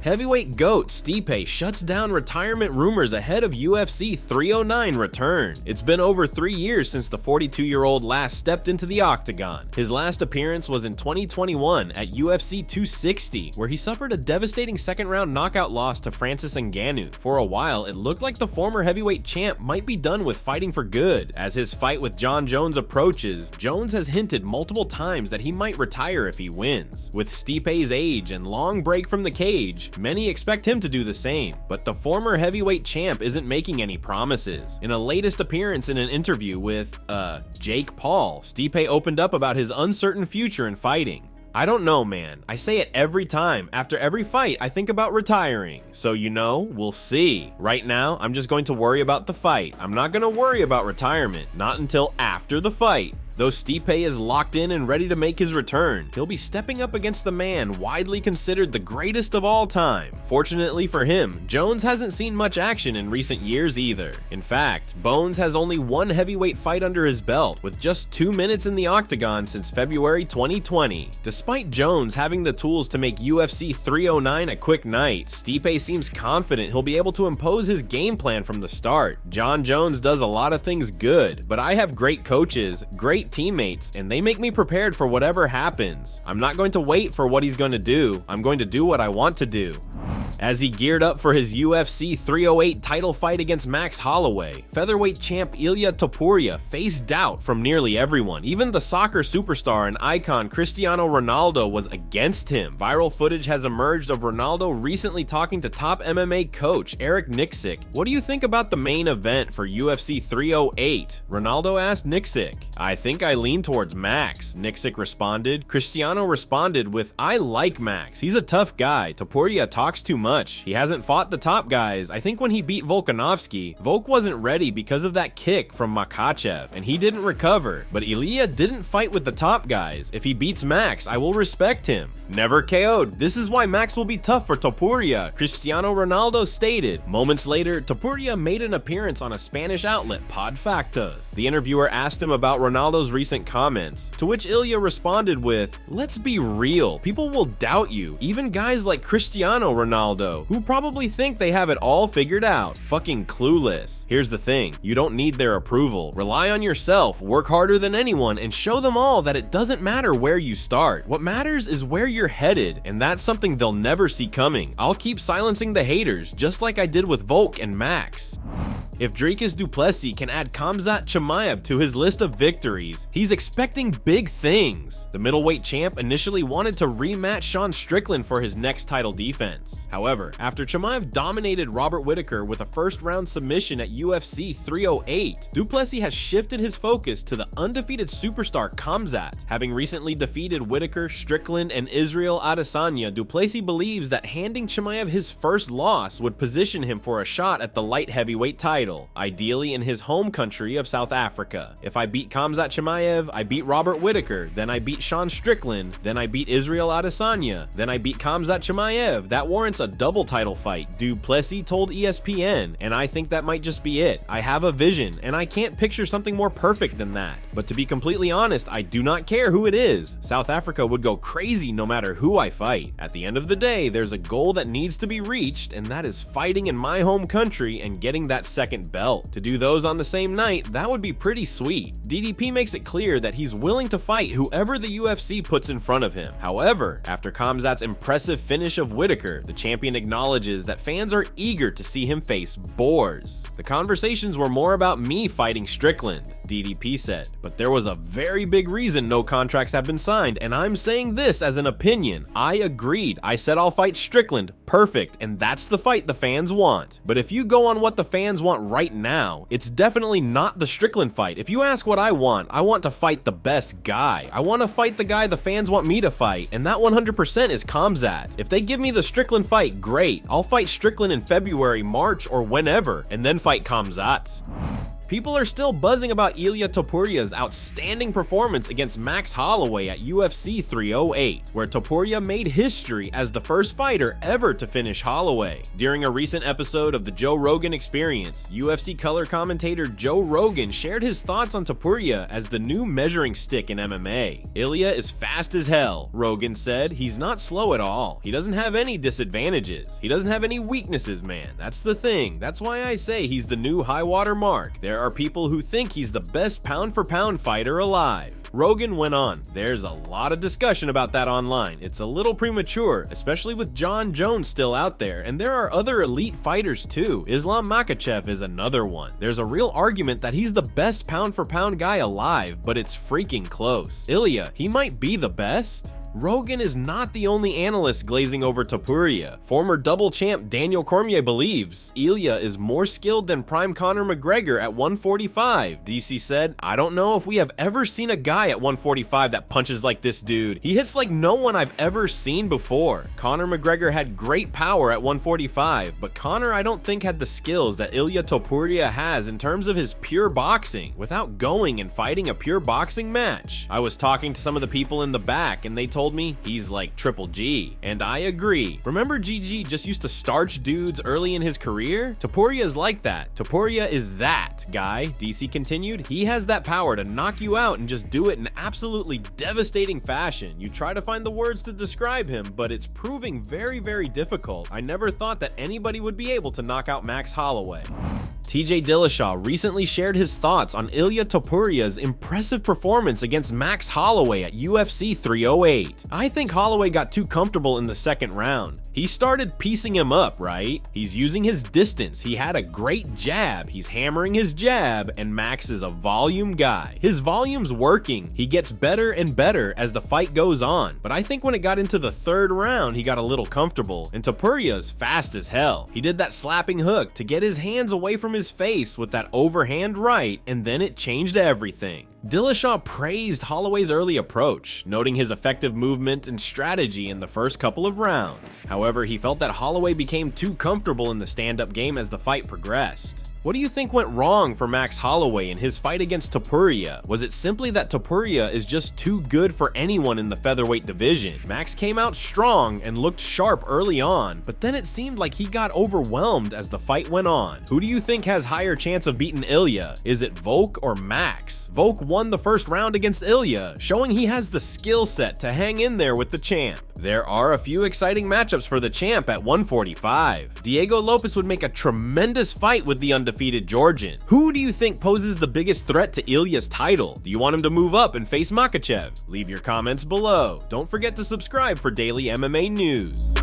Heavyweight GOAT Stipe shuts down retirement rumors ahead of UFC 309 return. It's been over 3 years since the 42-year-old last stepped into the octagon. His last appearance was in 2021 at UFC 260, where he suffered a devastating second-round knockout loss to Francis Ngannou. For a while, it looked like the former heavyweight champ might be done with fighting for good. As his fight with Jon Jones approaches, Jones has hinted multiple times that he might retire if he wins. With Stipe's age and long break from the cage, many expect him to do the same, but the former heavyweight champ isn't making any promises. In a latest appearance in an interview with, Jake Paul, Stipe opened up about his uncertain future in fighting. "I don't know, man. I say it every time. After every fight, I think about retiring. So, we'll see. Right now, I'm just going to worry about the fight. I'm not going to worry about retirement. Not until after the fight." Though Stipe is locked in and ready to make his return, he'll be stepping up against the man widely considered the greatest of all time. Fortunately for him, Jones hasn't seen much action in recent years either. In fact, Bones has only one heavyweight fight under his belt, with just 2 minutes in the octagon since February 2020. Despite Jones having the tools to make UFC 309 a quick night, Stipe seems confident he'll be able to impose his game plan from the start. Jon Jones does a lot of things good, but I have great coaches, great teammates, and they make me prepared for whatever happens. I'm not going to wait for what he's going to do. I'm going to do what I want to do. As he geared up for his UFC 308 title fight against Max Holloway, featherweight champ Ilia Topuria faced doubt from nearly everyone. Even the soccer superstar and icon Cristiano Ronaldo was against him. Viral footage has emerged of Ronaldo recently talking to top MMA coach Eric Nixick. "What do you think about the main event for UFC 308? Ronaldo asked Nixick. "I think I lean towards Max," Nixick responded. Cristiano responded with, "I like Max. He's a tough guy. Topuria talks too much. He hasn't fought the top guys. I think when he beat Volkanovski, Volk wasn't ready because of that kick from Makhachev, and he didn't recover. But Ilia didn't fight with the top guys. If he beats Max, I will respect him. Never KO'd. This is why Max will be tough for Topuria," Cristiano Ronaldo stated. Moments later, Topuria made an appearance on a Spanish outlet, Pod Factos. The interviewer asked him about Ronaldo's recent comments, to which Ilia responded with, "Let's be real. People will doubt you. Even guys like Cristiano Ronaldo, who probably think they have it all figured out. Fucking clueless. Here's the thing. You don't need their approval. Rely on yourself, work harder than anyone, and show them all that it doesn't matter where you start. What matters is where you're headed, and that's something they'll never see coming. I'll keep silencing the haters, just like I did with Volk and Max." If Dricus du Plessis can add Khamzat Chimaev to his list of victories, he's expecting big things. The middleweight champ initially wanted to rematch Sean Strickland for his next title defense. However, after Chimaev dominated Robert Whittaker with a first-round submission at UFC 308, du Plessis has shifted his focus to the undefeated superstar Khamzat. Having recently defeated Whittaker, Strickland, and Israel Adesanya, du Plessis believes that handing Chimaev his first loss would position him for a shot at the light heavyweight title, ideally in his home country of South Africa. If I beat Khamzat Chimaev, I beat Robert Whittaker, then I beat Sean Strickland, then I beat Israel Adesanya, then I beat Khamzat Chimaev. That warrants a double title fight, du Plessis told ESPN, and I think that might just be it. I have a vision, and I can't picture something more perfect than that. But to be completely honest, I do not care who it is. South Africa would go crazy no matter who I fight. At the end of the day, there's a goal that needs to be reached, and that is fighting in my home country and getting that second belt. To do those on the same night, that would be pretty sweet. DDP makes it clear that he's willing to fight whoever the UFC puts in front of him. However, after Khamzat's impressive finish of Whittaker, the champion acknowledges that fans are eager to see him face Boers. "The conversations were more about me fighting Strickland," DDP said, "but there was a very big reason no contracts have been signed, and I'm saying this as an opinion. I agreed. I said I'll fight Strickland. Perfect, and that's the fight the fans want. But if you go on what the fans want right now, it's definitely not the Strickland fight. If you ask what I want to fight the best guy. I want to fight the guy the fans want me to fight, and that 100% is Khamzat. If they give me the Strickland fight, great. I'll fight Strickland in February, March, or whenever, and then fight Khamzat." People are still buzzing about Ilia Topuria's outstanding performance against Max Holloway at UFC 308, where Topuria made history as the first fighter ever to finish Holloway. During a recent episode of the Joe Rogan Experience, UFC color commentator Joe Rogan shared his thoughts on Topuria as the new measuring stick in MMA. Ilia is fast as hell, Rogan said. He's not slow at all. He doesn't have any disadvantages. He doesn't have any weaknesses, man. That's the thing. That's why I say he's the new high water mark. There are people who think he's the best pound for pound fighter alive. Rogan went on, "There's a lot of discussion about that online. It's a little premature, especially with Jon Jones still out there, and there are other elite fighters too. Islam Makhachev is another one. There's a real argument that he's the best pound for pound guy alive, but it's freaking close. Ilia, he might be the best." Rogan is not the only analyst glazing over Topuria. Former double champ Daniel Cormier believes Ilia is more skilled than prime Conor McGregor at 145. DC said, "I don't know if we have ever seen a guy at 145 that punches like this dude. He hits like no one I've ever seen before. Conor McGregor had great power at 145, but Conor I don't think had the skills that Ilia Topuria has in terms of his pure boxing, without going and fighting a pure boxing match. I was talking to some of the people in the back and they told me he's like Triple G, and I agree. Remember GG just used to starch dudes early in his career? Topuria is like that. Topuria is that guy," DC continued. "He has that power to knock you out and just do it in absolutely devastating fashion. You try to find the words to describe him, but it's proving very, very difficult. I never thought that anybody would be able to knock out Max Holloway." TJ Dillashaw recently shared his thoughts on Ilia Topuria's impressive performance against Max Holloway at UFC 308. "I think Holloway got too comfortable in the second round. He started piecing him up, right? He's using his distance. He had a great jab. He's hammering his jab, and Max is a volume guy. His volume's working. He gets better and better as the fight goes on. But I think when it got into the third round, he got a little comfortable, and Topuria's fast as hell. He did that slapping hook to get his hands away from his face with that overhand right, and then it changed everything." Dillashaw praised Holloway's early approach, noting his effective movement and strategy in the first couple of rounds. However, he felt that Holloway became too comfortable in the stand-up game as the fight progressed. What do you think went wrong for Max Holloway in his fight against Topuria? Was it simply that Topuria is just too good for anyone in the featherweight division? Max came out strong and looked sharp early on, but then it seemed like he got overwhelmed as the fight went on. Who do you think has higher chance of beating Ilia? Is it Volk or Max? Volk won the first round against Ilia, showing he has the skill set to hang in there with the champ. There are a few exciting matchups for the champ at 145. Diego Lopes would make a tremendous fight with the undefeated Georgian. Who do you think poses the biggest threat to Ilia's title? Do you want him to move up and face Makhachev? Leave your comments below. Don't forget to subscribe for daily MMA news.